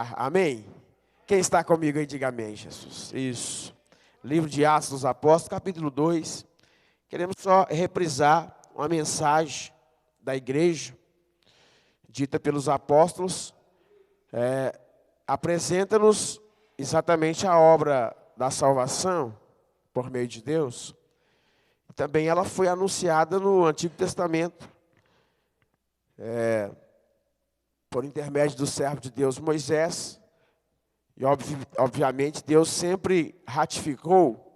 Amém? Quem está comigo aí, diga amém, Jesus. Isso. Livro de Atos dos Apóstolos, capítulo 2. Queremos só reprisar uma mensagem da igreja, dita pelos apóstolos. Apresenta-nos exatamente a obra da salvação por meio de Deus. Também ela foi anunciada no Antigo Testamento, por intermédio do servo de Deus Moisés. E obviamente Deus sempre ratificou.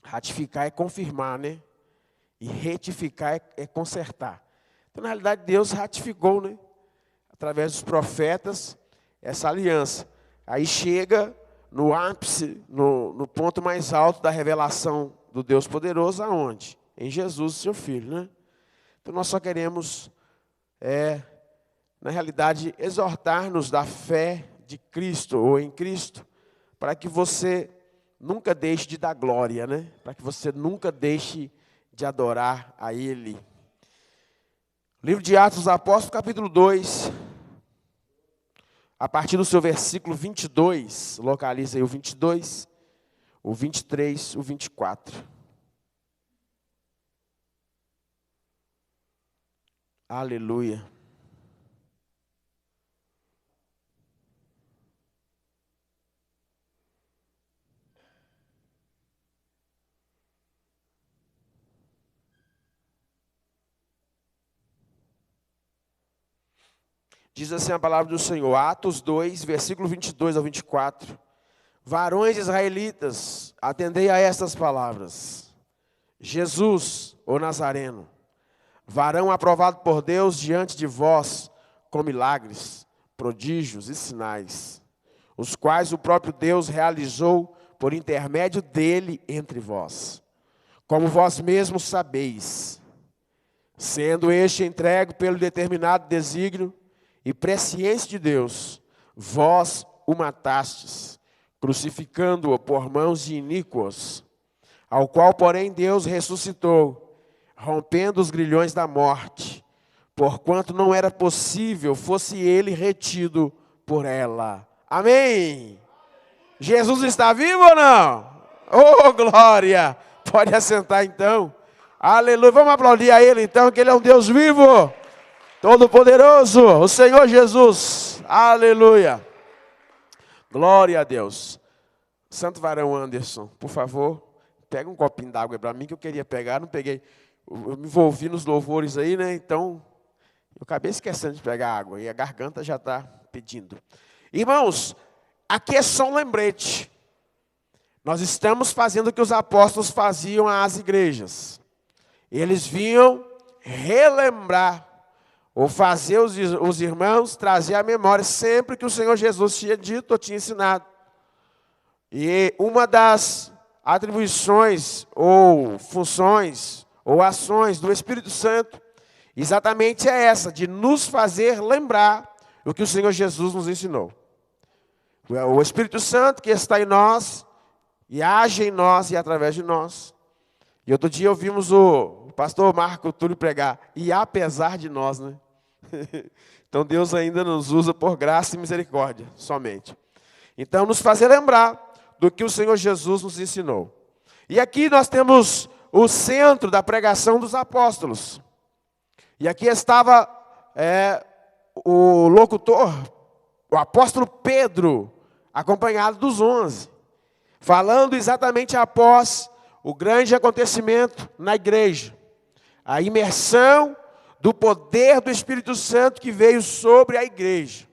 Ratificar é confirmar, né? E retificar é consertar. Então, na realidade, Deus ratificou, né? Através dos profetas, essa aliança. Aí chega no ápice, no ponto mais alto da revelação do Deus poderoso, aonde? Em Jesus, seu Filho, né? Então, nós só queremos, na realidade, exortar-nos da fé de Cristo, ou em Cristo, para que você nunca deixe de dar glória, né? Para que você nunca deixe de adorar a Ele. Livro de Atos dos Apóstolos, capítulo 2, a partir do seu versículo 22, localiza aí o 22, o 23, o 24. Aleluia. Diz assim a palavra do Senhor, Atos 2, versículo 22 ao 24. Varões israelitas, atendei a estas palavras. Jesus, o Nazareno, varão aprovado por Deus diante de vós, com milagres, prodígios e sinais, os quais o próprio Deus realizou por intermédio dele entre vós. Como vós mesmos sabeis, sendo este entregue pelo determinado desígnio e presciência de Deus, vós o matastes, crucificando-o por mãos de iníquos, ao qual, porém, Deus ressuscitou, rompendo os grilhões da morte, porquanto não era possível fosse ele retido por ela. Amém? Jesus está vivo ou não? Oh, glória! Pode assentar então. Aleluia. Vamos aplaudir a ele então, que ele é um Deus vivo. Todo-Poderoso, o Senhor Jesus, aleluia, glória a Deus. Santo varão Anderson, por favor, pega um copinho d'água para mim, que eu queria pegar, não peguei, eu me envolvi nos louvores aí, né, então, eu acabei esquecendo de pegar água, e a garganta já está pedindo. Irmãos, aqui é só um lembrete, nós estamos fazendo o que os apóstolos faziam às igrejas, eles vinham relembrar, ou fazer os irmãos trazer à memória sempre que o Senhor Jesus tinha dito ou tinha ensinado. E uma das atribuições, ou funções, ou ações do Espírito Santo, exatamente é essa, de nos fazer lembrar o que o Senhor Jesus nos ensinou. O Espírito Santo que está em nós, e age em nós e através de nós. E outro dia ouvimos o pastor Marco Túlio pregar, e apesar de nós, né? Então Deus ainda nos usa por graça e misericórdia, somente. Então nos fazer lembrar do que o Senhor Jesus nos ensinou. E aqui nós temos o centro da pregação dos apóstolos. E aqui estava o locutor, o apóstolo Pedro, acompanhado dos 11, falando exatamente após o grande acontecimento na igreja, a imersão do poder do Espírito Santo que veio sobre a igreja,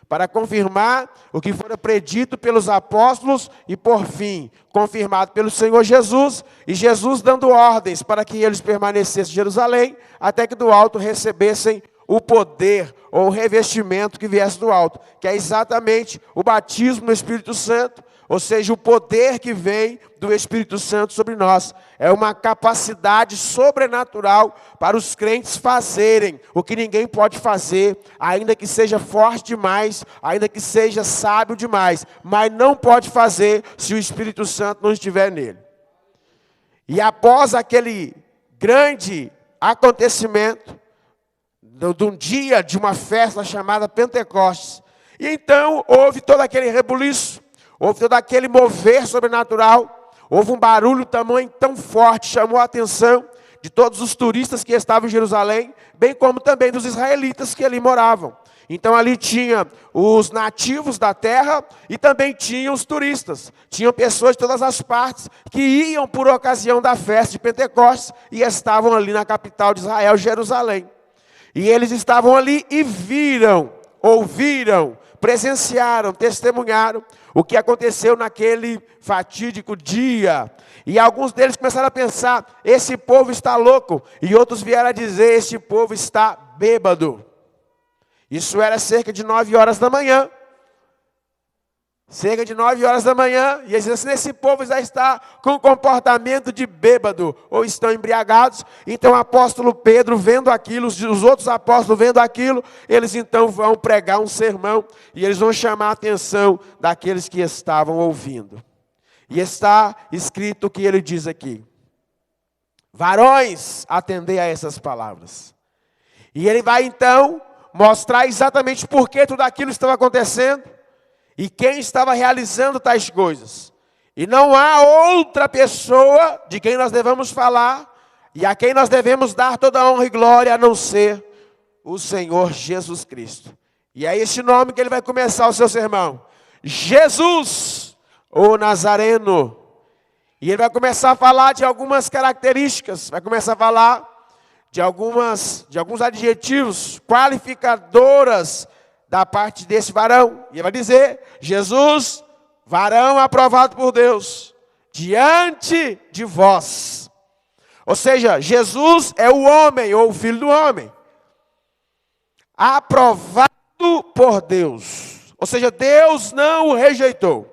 para confirmar o que fora predito pelos apóstolos e, por fim, confirmado pelo Senhor Jesus, e Jesus dando ordens para que eles permanecessem em Jerusalém, até que do alto recebessem o poder ou o revestimento que viesse do alto, que é exatamente o batismo no Espírito Santo, ou seja, o poder que vem do Espírito Santo sobre nós. É uma capacidade sobrenatural para os crentes fazerem o que ninguém pode fazer, ainda que seja forte demais, ainda que seja sábio demais, mas não pode fazer se o Espírito Santo não estiver nele. E após aquele grande acontecimento, de um dia de uma festa chamada Pentecostes, E então houve todo aquele rebuliço, houve todo aquele mover sobrenatural, houve um barulho tamanho tão forte, chamou a atenção de todos os turistas que estavam em Jerusalém, bem como também dos israelitas que ali moravam. Então ali tinha os nativos da terra e também tinha os turistas. Tinham pessoas de todas as partes que iam por ocasião da festa de Pentecostes e estavam ali na capital de Israel, Jerusalém. E eles estavam ali e viram, ouviram, presenciaram, testemunharam o que aconteceu naquele fatídico dia. E alguns deles começaram a pensar, esse povo está louco. E outros vieram a dizer, esse povo está bêbado. Isso era cerca de 9 horas da manhã. Cerca de 9 horas da manhã. E eles diziam assim, esse povo já está com comportamento de bêbado. Ou estão embriagados. Então o apóstolo Pedro vendo aquilo, os outros apóstolos vendo aquilo, eles então vão pregar um sermão. E eles vão chamar a atenção daqueles que estavam ouvindo. E está escrito o que ele diz aqui. Varões, atendei a essas palavras. E ele vai então mostrar exatamente por que tudo aquilo estava acontecendo e quem estava realizando tais coisas. E não há outra pessoa de quem nós devemos falar e a quem nós devemos dar toda a honra e glória a não ser o Senhor Jesus Cristo. E é esse nome que ele vai começar o seu sermão. Jesus, o Nazareno. E ele vai começar a falar de algumas características, vai começar a falar de alguns adjetivos qualificadoras da parte desse varão. E ele vai dizer, Jesus, varão aprovado por Deus, diante de vós. Ou seja, Jesus é o homem, ou o filho do homem. Aprovado por Deus. Ou seja, Deus não o rejeitou.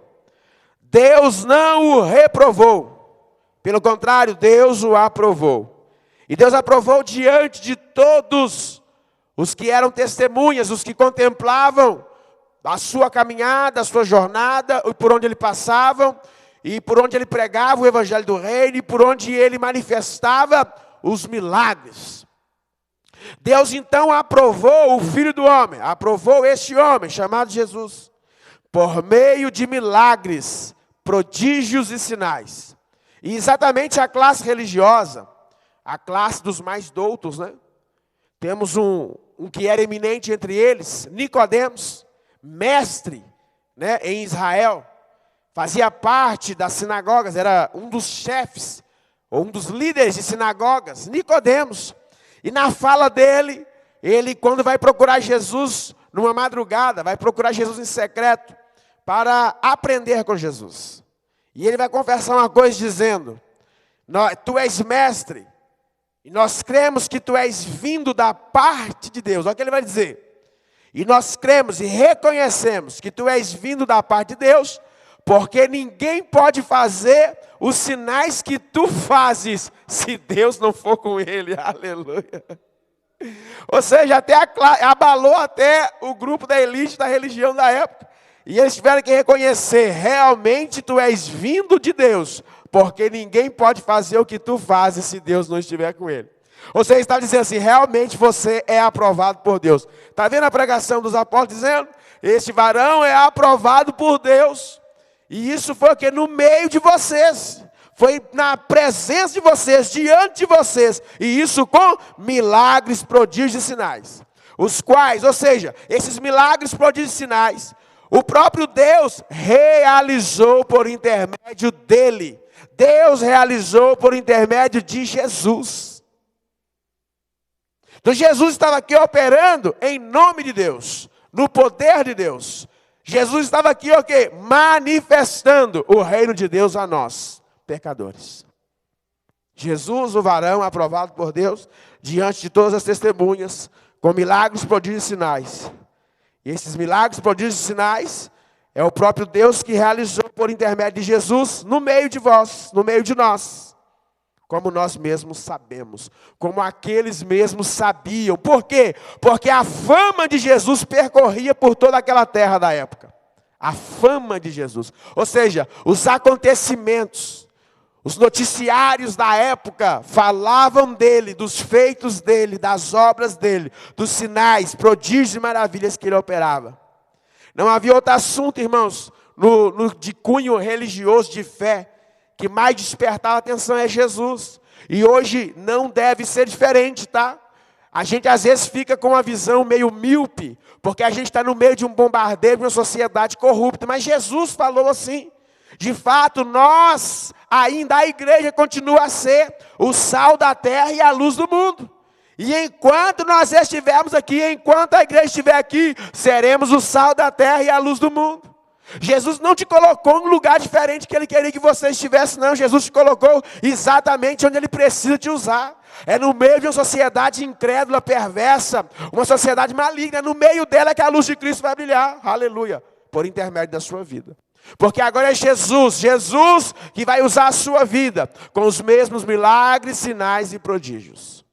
Deus não o reprovou. Pelo contrário, Deus o aprovou. E Deus aprovou diante de todos os que eram testemunhas, os que contemplavam a sua caminhada, a sua jornada, e por onde ele passava, e por onde ele pregava o evangelho do reino, e por onde ele manifestava os milagres. Deus então aprovou o Filho do Homem, aprovou este homem chamado Jesus, por meio de milagres, prodígios e sinais. E exatamente a classe religiosa, a classe dos mais doutos, né? Temos um que era eminente entre eles, Nicodemos, mestre, né, em Israel, fazia parte das sinagogas, era um dos chefes, ou um dos líderes de sinagogas, Nicodemos. E na fala dele, ele quando vai procurar Jesus numa madrugada, vai procurar Jesus em secreto, para aprender com Jesus. E ele vai confessar uma coisa dizendo, tu és mestre, e nós cremos que tu és vindo da parte de Deus. Olha o que ele vai dizer. E nós cremos e reconhecemos que tu és vindo da parte de Deus, porque ninguém pode fazer os sinais que tu fazes, se Deus não for com ele. Aleluia. Ou seja, abalou até o grupo da elite da religião da época. E eles tiveram que reconhecer, realmente tu és vindo de Deus, porque ninguém pode fazer o que tu fazes se Deus não estiver com ele. Ou seja, está dizendo assim, realmente você é aprovado por Deus. Está vendo a pregação dos apóstolos dizendo? Este varão é aprovado por Deus. E isso foi o que? No meio de vocês. Foi na presença de vocês, diante de vocês. E isso com milagres, prodígios e sinais. Os quais, ou seja, esses milagres, prodígios e sinais, o próprio Deus realizou por intermédio dele. Deus realizou por intermédio de Jesus. Então Jesus estava aqui operando em nome de Deus, no poder de Deus. Jesus estava aqui o quê? Manifestando o reino de Deus a nós, pecadores. Jesus, o varão aprovado por Deus, diante de todas as testemunhas, com milagres, prodígios e sinais. E esses milagres, prodígios e sinais, é o próprio Deus que realizou por intermédio de Jesus no meio de vós, no meio de nós. Como nós mesmos sabemos, como aqueles mesmos sabiam. Por quê? Porque a fama de Jesus percorria por toda aquela terra da época. A fama de Jesus. Ou seja, os acontecimentos, os noticiários da época falavam dele, dos feitos dele, das obras dele, dos sinais, prodígios e maravilhas que ele operava. Não havia outro assunto, irmãos, de cunho religioso, de fé, que mais despertava a atenção é Jesus. E hoje não deve ser diferente, tá? A gente às vezes fica com uma visão meio míope, porque a gente está no meio de um bombardeio de uma sociedade corrupta. Mas Jesus falou assim. De fato, nós, ainda a igreja continua a ser o sal da terra e a luz do mundo. E enquanto nós estivermos aqui, enquanto a igreja estiver aqui, seremos o sal da terra e a luz do mundo. Jesus não te colocou em um lugar diferente que Ele queria que você estivesse, não. Jesus te colocou exatamente onde Ele precisa te usar. É no meio de uma sociedade incrédula, perversa, uma sociedade maligna. No meio dela é que a luz de Cristo vai brilhar. Aleluia. Por intermédio da sua vida. Porque agora é Jesus que vai usar a sua vida com os mesmos milagres, sinais e prodígios.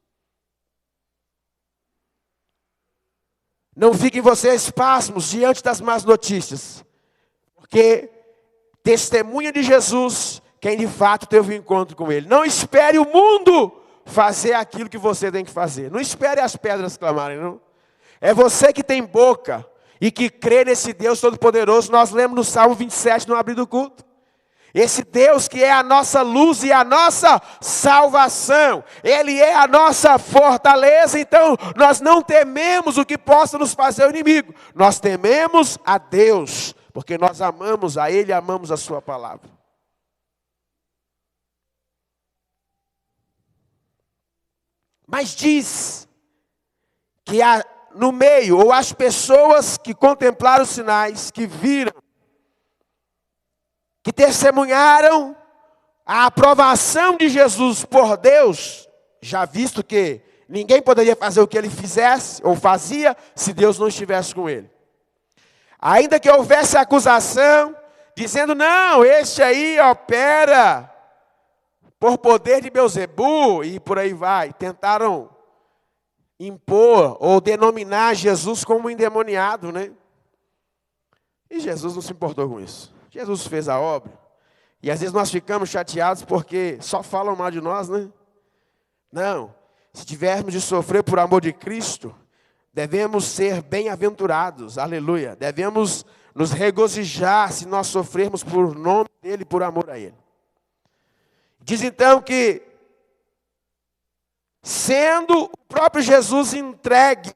Não fiquem vocês espasmos diante das más notícias. Porque testemunha de Jesus quem de fato teve um encontro com Ele. Não espere o mundo fazer aquilo que você tem que fazer. Não espere as pedras clamarem, não. É você que tem boca e que crê nesse Deus Todo-Poderoso. Nós lemos no Salmo 27, no abrir do culto. Esse Deus que é a nossa luz e a nossa salvação. Ele é a nossa fortaleza. Então, nós não tememos o que possa nos fazer o inimigo. Nós tememos a Deus, porque nós amamos a Ele e amamos a sua palavra. Mas diz que no meio, ou as pessoas que contemplaram os sinais, que viram, que testemunharam a aprovação de Jesus por Deus, já visto que ninguém poderia fazer o que ele fizesse, ou fazia, se Deus não estivesse com ele. Ainda que houvesse acusação, dizendo, não, este aí opera por poder de Beelzebu, e por aí vai. Tentaram impor ou denominar Jesus como endemoniado, né? E Jesus não se importou com isso. Jesus fez a obra. E às vezes nós ficamos chateados porque só falam mal de nós, né? Não. Se tivermos de sofrer por amor de Cristo, devemos ser bem-aventurados. Aleluia. Devemos nos regozijar se nós sofrermos por nome dEle, por amor a Ele. Diz então que, sendo o próprio Jesus entregue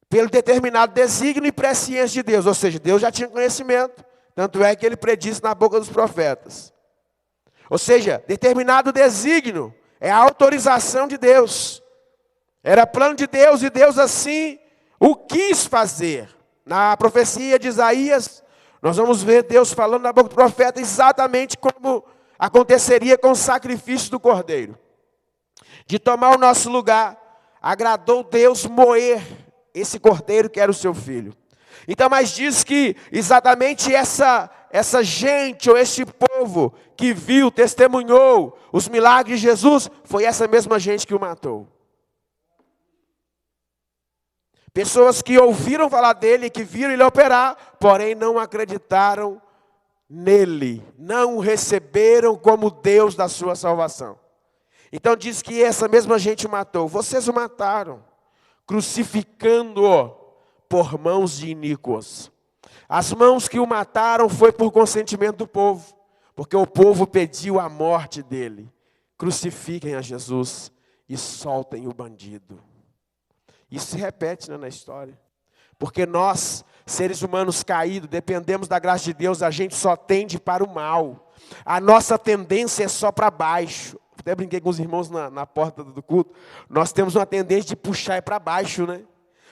pelo determinado desígnio e presciência de Deus, ou seja, Deus já tinha conhecimento, tanto é que Ele predisse na boca dos profetas. Ou seja, determinado desígnio é a autorização de Deus. Era plano de Deus e Deus assim o quis fazer. Na profecia de Isaías, nós vamos ver Deus falando na boca do profeta exatamente como aconteceria com o sacrifício do cordeiro. De tomar o nosso lugar, agradou Deus moer esse cordeiro que era o seu filho. Então, mas diz que exatamente essa gente, ou este povo que viu, testemunhou os milagres de Jesus, foi essa mesma gente que o matou. Pessoas que ouviram falar dele, que viram ele operar, porém não acreditaram nele, não o receberam como Deus da sua salvação. Então diz que essa mesma gente o matou. Vocês o mataram, crucificando-o por mãos de iníquos. As mãos que o mataram foi por consentimento do povo, porque o povo pediu a morte dele. Crucifiquem a Jesus e soltem o bandido. Isso se repete, né, na história. Porque nós, seres humanos caídos, dependemos da graça de Deus, a gente só tende para o mal. A nossa tendência é só para baixo. Até brinquei com os irmãos na porta do culto. Nós temos uma tendência de puxar para baixo, né?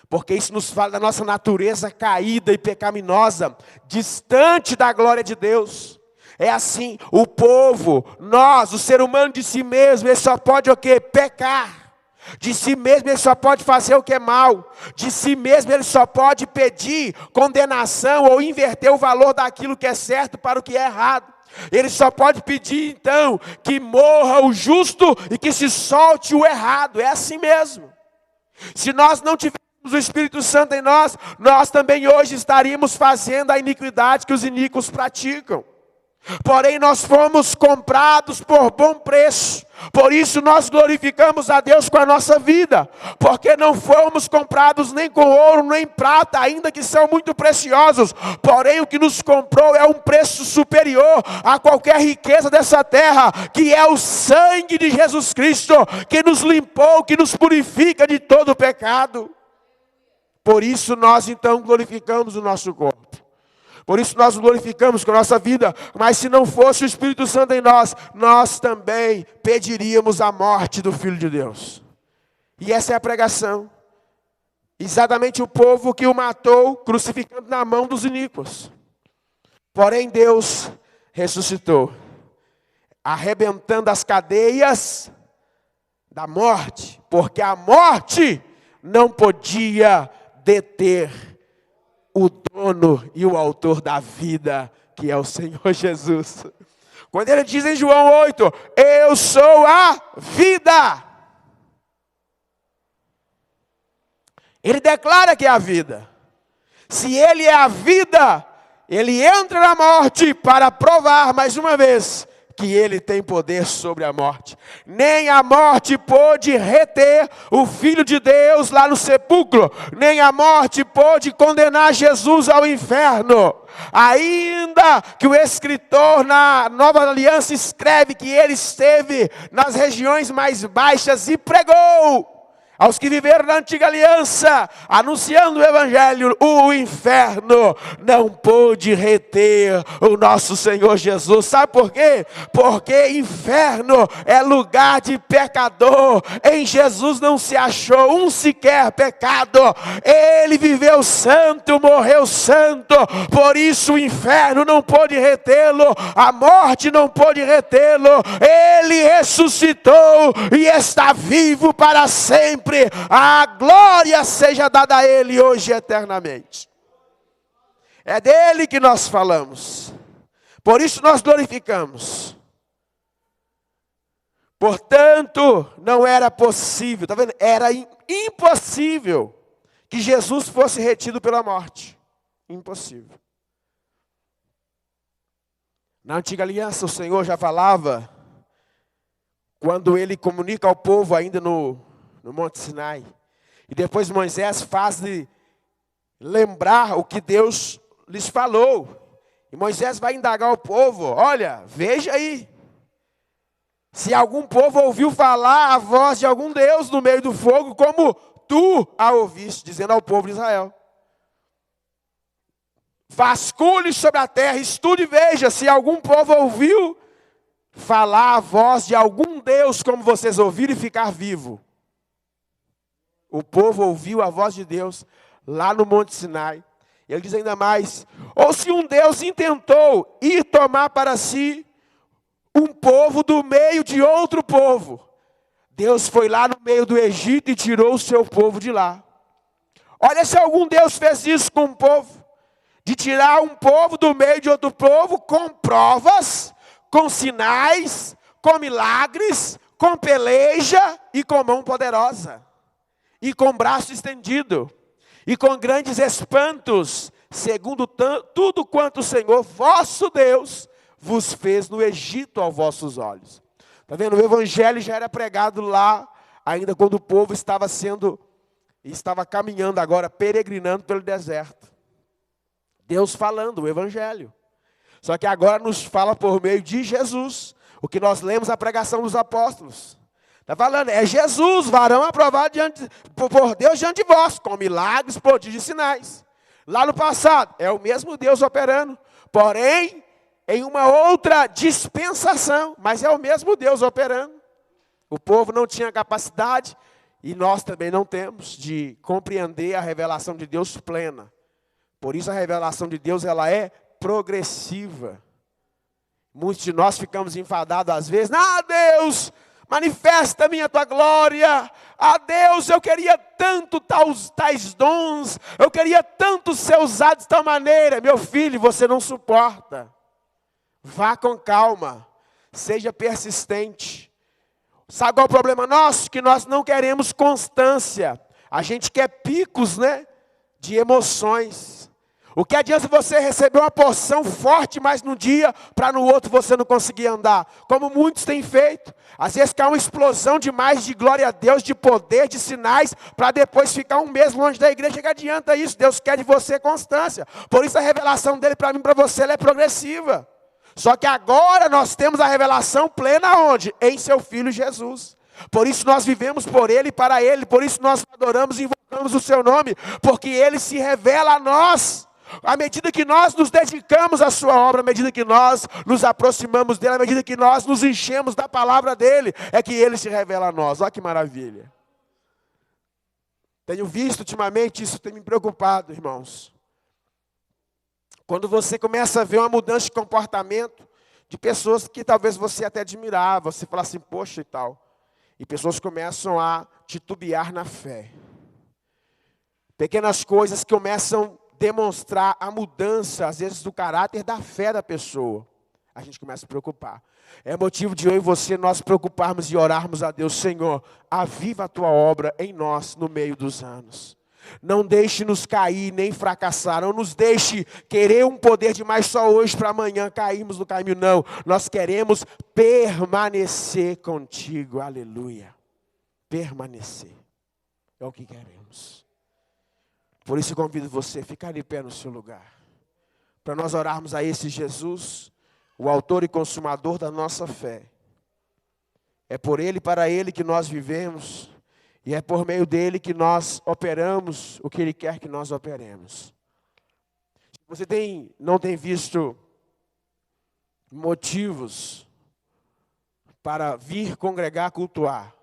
Porque isso nos fala da nossa natureza caída e pecaminosa, distante da glória de Deus. É assim, o povo, nós, o ser humano de si mesmo, ele só pode o quê? Pecar. De si mesmo ele só pode fazer o que é mal. De si mesmo ele só pode pedir condenação ou inverter o valor daquilo que é certo para o que é errado. Ele só pode pedir então que morra o justo e que se solte o errado. É assim mesmo. Se nós não tivermos o Espírito Santo em nós, nós também hoje estaríamos fazendo a iniquidade que os iníquos praticam. Porém, nós fomos comprados por bom preço. Por isso nós glorificamos a Deus com a nossa vida. Porque não fomos comprados nem com ouro, nem prata, ainda que são muito preciosos. Porém, o que nos comprou é um preço superior a qualquer riqueza dessa terra, que é o sangue de Jesus Cristo, que nos limpou, que nos purifica de todo o pecado. Por isso nós então glorificamos o nosso corpo. Por isso nós glorificamos com a nossa vida, mas se não fosse o Espírito Santo em nós, nós também pediríamos a morte do Filho de Deus. E essa é a pregação. Exatamente o povo que o matou, crucificando na mão dos iníquos. Porém Deus ressuscitou, arrebentando as cadeias da morte, porque a morte não podia deter o dono e o autor da vida, que é o Senhor Jesus. Quando ele diz em João 8, eu sou a vida. Ele declara que é a vida. Se ele é a vida, ele entra na morte para provar mais uma vez que ele tem poder sobre a morte. Nem a morte pôde reter o Filho de Deus lá no sepulcro. Nem a morte pôde condenar Jesus ao inferno. Ainda que o escritor na Nova Aliança escreve que ele esteve nas regiões mais baixas e pregou aos que viveram na antiga aliança, anunciando o evangelho, o inferno não pôde reter o nosso Senhor Jesus. Sabe por quê? Porque inferno é lugar de pecador. Em Jesus não se achou um sequer pecado. Ele viveu santo, morreu santo. Por isso o inferno não pôde retê-lo, a morte não pôde retê-lo. Ele ressuscitou e está vivo para sempre. A glória seja dada a Ele hoje e eternamente. É dele que nós falamos. Por isso nós glorificamos. Portanto, não era possível, está vendo? Era impossível que Jesus fosse retido pela morte. Impossível. Na antiga aliança o Senhor já falava, quando Ele comunica ao povo ainda no Monte Sinai. E depois Moisés faz-lhe lembrar o que Deus lhes falou. E Moisés vai indagar o povo, olha, veja aí. Se algum povo ouviu falar a voz de algum Deus no meio do fogo, como tu a ouviste, dizendo ao povo de Israel. Vasculhe sobre a terra, estude e veja se algum povo ouviu falar a voz de algum Deus como vocês ouviram e ficar vivo. O povo ouviu a voz de Deus lá no Monte Sinai. Ele diz ainda mais, ou se um Deus intentou ir tomar para si um povo do meio de outro povo. Deus foi lá no meio do Egito e tirou o seu povo de lá. Olha se algum Deus fez isso com um povo. De tirar um povo do meio de outro povo com provas, com sinais, com milagres, com peleja e com mão poderosa. E com braço estendido, e com grandes espantos, segundo tudo quanto o Senhor, vosso Deus, vos fez no Egito aos vossos olhos. Está vendo? O evangelho já era pregado lá, ainda quando o povo estava caminhando agora, peregrinando pelo deserto. Deus falando o evangelho. Só que agora nos fala por meio de Jesus, o que nós lemos a pregação dos apóstolos. Está falando, é Jesus, varão aprovado por Deus diante de vós, com milagres, prodígios e sinais. Lá no passado, é o mesmo Deus operando, porém, em uma outra dispensação, mas é o mesmo Deus operando. O povo não tinha capacidade, e nós também não temos, de compreender a revelação de Deus plena. Por isso a revelação de Deus, ela é progressiva. Muitos de nós ficamos enfadados às vezes, Deus, manifesta-me a tua glória. Deus, eu queria tanto tais dons, eu queria tanto ser usado de tal maneira. Meu filho, você não suporta. Vá com calma, seja persistente. Sabe qual é o problema nosso? Que nós não queremos constância. A gente quer picos, de emoções. O que adianta você receber uma porção forte mais num dia, para no outro você não conseguir andar? Como muitos têm feito. Às vezes cai uma explosão demais de glória a Deus, de poder, de sinais, para depois ficar um mês longe da igreja. Que adianta isso? Deus quer de você constância. Por isso a revelação dele para mim e para você, ela é progressiva. Só que agora nós temos a revelação plena onde? Em seu Filho Jesus. Por isso nós vivemos por Ele e para Ele. Por isso nós adoramos e invocamos o seu nome. Porque Ele se revela a nós. À medida que nós nos dedicamos à sua obra, à medida que nós nos aproximamos dele, à medida que nós nos enchemos da palavra dele, é que ele se revela a nós. Olha que maravilha. Tenho visto ultimamente, isso tem me preocupado, irmãos. Quando você começa a ver uma mudança de comportamento de pessoas que talvez você até admirava, você fala assim, poxa e tal. E pessoas começam a titubear na fé. Pequenas coisas que começam a demonstrar a mudança, às vezes, do caráter da fé da pessoa. A gente começa a preocupar. É motivo de eu e você nós preocuparmos e orarmos a Deus, Senhor, aviva a tua obra em nós no meio dos anos. Não deixe-nos cair nem fracassar. Não nos deixe querer um poder demais só hoje para amanhã cairmos no caminho. Não, nós queremos permanecer contigo. Aleluia. Permanecer. É o que queremos. Por isso eu convido você a ficar de pé no seu lugar. Para nós orarmos a esse Jesus, o autor e consumador da nossa fé. É por Ele e para Ele que nós vivemos. E é por meio dele que nós operamos o que Ele quer que nós operemos. Se você não tem visto motivos para vir congregar, cultuar,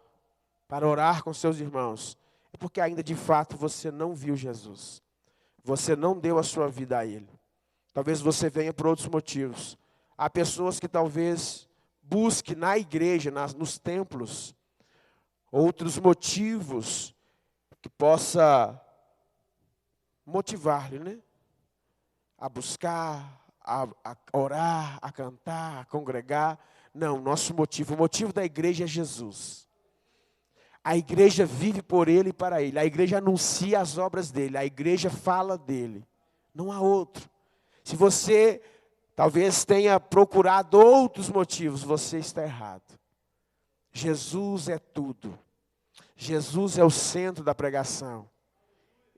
para orar com seus irmãos, é porque ainda de fato você não viu Jesus. Você não deu a sua vida a Ele. Talvez você venha por outros motivos. Há pessoas que talvez busquem na igreja, nos templos, outros motivos que possa motivar-lhe, né? A buscar, a orar, a cantar, a congregar. Não, o motivo da igreja é Jesus. A igreja vive por Ele e para Ele. A igreja anuncia as obras dEle. A igreja fala dEle. Não há outro. Se você talvez tenha procurado outros motivos, você está errado. Jesus é tudo. Jesus é o centro da pregação.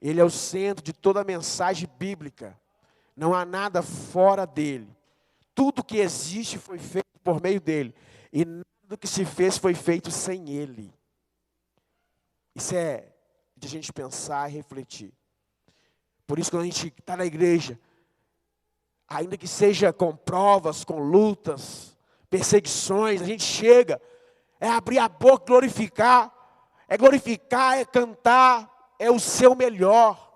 Ele é o centro de toda a mensagem bíblica. Não há nada fora dele. Tudo que existe foi feito por meio dele. E nada que se fez foi feito sem ele. Isso é de a gente pensar e refletir. Por isso, quando a gente está na igreja, ainda que seja com provas, com lutas, perseguições, a gente chega, é abrir a boca, glorificar, é cantar, é o seu melhor.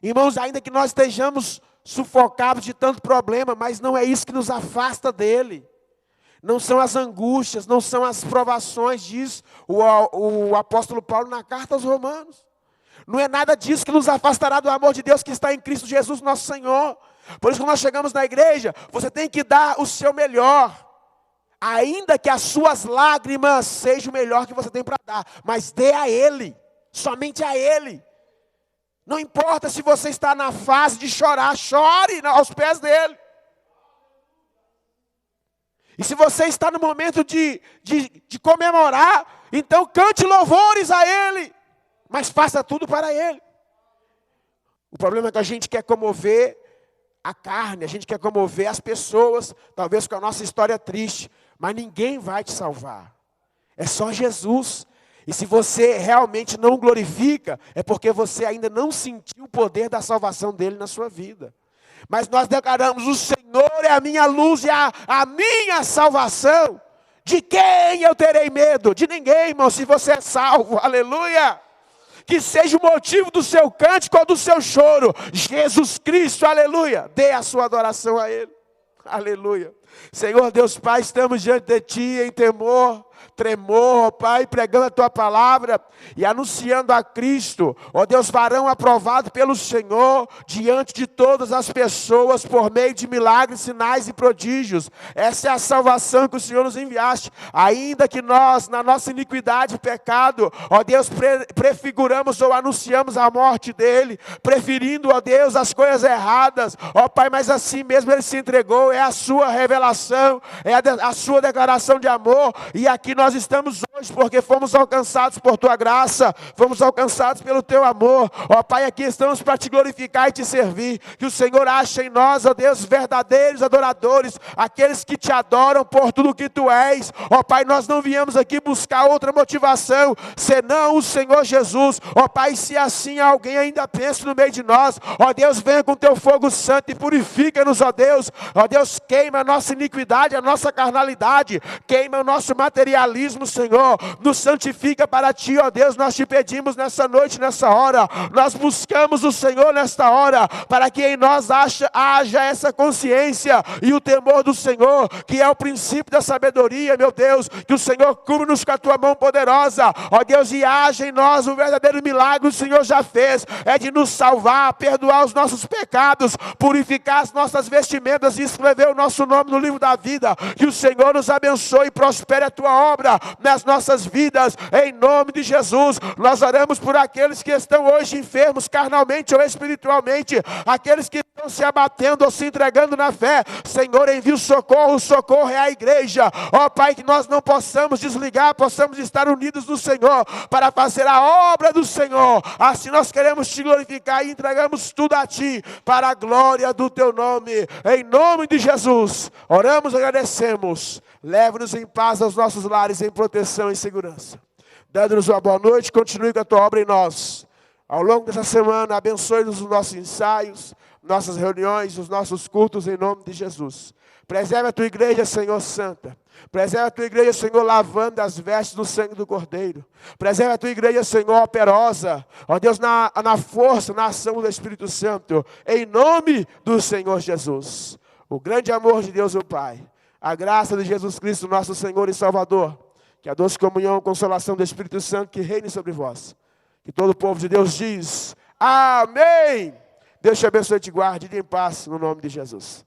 Irmãos, ainda que nós estejamos sufocados de tanto problema, mas não é isso que nos afasta dele. Não são as angústias, não são as provações, diz o apóstolo Paulo na carta aos Romanos. Não é nada disso que nos afastará do amor de Deus que está em Cristo Jesus, nosso Senhor. Por isso, quando nós chegamos na igreja, você tem que dar o seu melhor. Ainda que as suas lágrimas sejam o melhor que você tem para dar. Mas dê a Ele, somente a Ele. Não importa se você está na fase de chorar, chore aos pés dEle. E se você está no momento de comemorar, então cante louvores a Ele. Mas faça tudo para Ele. O problema é que a gente quer comover a carne, a gente quer comover as pessoas, talvez com a nossa história triste. Mas ninguém vai te salvar. É só Jesus. E se você realmente não glorifica, é porque você ainda não sentiu o poder da salvação dele na sua vida. Mas nós declaramos, o Senhor é a minha luz e a minha salvação. De quem eu terei medo? De ninguém, irmão, se você é salvo. Aleluia! Que seja o motivo do seu cântico ou do seu choro. Jesus Cristo, aleluia! Dê a sua adoração a Ele. Aleluia! Senhor Deus Pai, estamos diante de Ti em temor, tremor, ó Pai, pregando a Tua palavra e anunciando a Cristo, ó Deus, varão aprovado pelo Senhor, diante de todas as pessoas, por meio de milagres, sinais e prodígios. Essa é a salvação que o Senhor nos enviaste, ainda que nós, na nossa iniquidade e pecado, ó Deus, prefiguramos ou anunciamos a morte dele, preferindo, ó Deus, as coisas erradas, ó Pai, mas assim mesmo ele se entregou, é a sua revelação, é a sua declaração de amor, e aqui nós estamos hoje porque fomos alcançados por Tua graça, fomos alcançados pelo Teu amor, ó Pai, aqui estamos para Te glorificar e Te servir, que o Senhor ache em nós, ó Deus, verdadeiros adoradores, aqueles que Te adoram por tudo que Tu és, ó Pai, nós não viemos aqui buscar outra motivação, senão o Senhor Jesus, ó Pai, se assim alguém ainda pensa no meio de nós, ó Deus, venha com Teu fogo santo e purifica-nos, ó Deus, queima a nossa iniquidade, a nossa carnalidade, queima o nosso materialismo, Senhor, nos santifica para Ti, ó Deus, nós Te pedimos nessa noite, nessa hora, nós buscamos o Senhor nesta hora, para que em nós haja essa consciência e o temor do Senhor, que é o princípio da sabedoria, meu Deus, que o Senhor cubra-nos com a Tua mão poderosa, ó Deus, e haja em nós o verdadeiro milagre, o Senhor já fez, é de nos salvar, perdoar os nossos pecados, purificar as nossas vestimentas e escrever o nosso nome no livro da vida, que o Senhor nos abençoe e prospere a Tua obra nas nossas vidas, em nome de Jesus. Nós oramos por aqueles que estão hoje enfermos, carnalmente ou espiritualmente, aqueles que estão se abatendo ou se entregando na fé. Senhor, envia o socorro é a igreja, ó Pai, que nós não possamos desligar, possamos estar unidos no Senhor, para fazer a obra do Senhor. Assim nós queremos Te glorificar e entregamos tudo a Ti, para a glória do Teu nome, em nome de Jesus. Oramos e agradecemos. Leve-nos em paz aos nossos lares, em proteção e segurança. Dando-nos uma boa noite, continue com a Tua obra em nós. Ao longo dessa semana, abençoe-nos os nossos ensaios, nossas reuniões, os nossos cultos, em nome de Jesus. Preserve a Tua igreja, Senhor Santa. Preserve a Tua igreja, Senhor, lavando as vestes do sangue do Cordeiro. Preserve a Tua igreja, Senhor, operosa, ó Deus, na força, na ação do Espírito Santo, em nome do Senhor Jesus. O grande amor de Deus, o Pai, a graça de Jesus Cristo, nosso Senhor e Salvador, que a doce comunhão e consolação do Espírito Santo que reine sobre vós. Que todo o povo de Deus diz, amém. Deus te abençoe e te guarde, e em paz, no nome de Jesus.